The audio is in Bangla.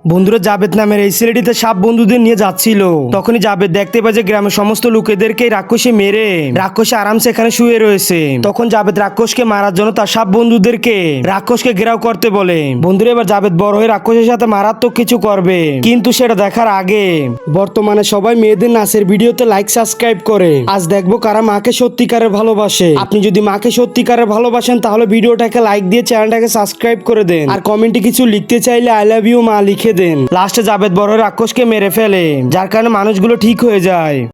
বন্ধুরা জাবেদ নামের এই ছেলেটিতে সাপ বন্ধুদের নিয়ে যাচ্ছিল। তখনই জাবেদ দেখতে পায় যে গ্রামের সমস্ত লোকেদেরকে রাক্ষসে মেরে রাক্ষসে আরামসে এখানে শুয়ে রয়েছে। তখন জাবেদ রাক্ষসকে মারার জন্য তার সাপ বন্ধুদেরকে রাক্ষসকে ঘেরাও করতে বলে। বন্ধুরা এবার জাবেদ বড় হয়ে রাক্ষসের সাথে মারাত্মক কিছু করবে, কিন্তু সেটা দেখার আগে বর্তমানে সবাই মেয়েদের নাচের ভিডিওতে লাইক সাবস্ক্রাইব করে। আজ দেখবো কারা মাকে সত্যিকারের ভালোবাসে। আপনি যদি মাকে সত্যিকারের ভালোবাসেন তাহলে ভিডিওটাকে লাইক দিয়ে চ্যানেলটাকে সাবস্ক্রাইব করে দেন, আর কমেন্টে কিছু লিখতে চাইলে আই লাভ ইউ মা লিখে দেন। লাস্টে জাবেদ বড় রাক্ষসকে মেরে ফেলে, যার কারণে মানুষগুলো ঠিক হয়ে যায়।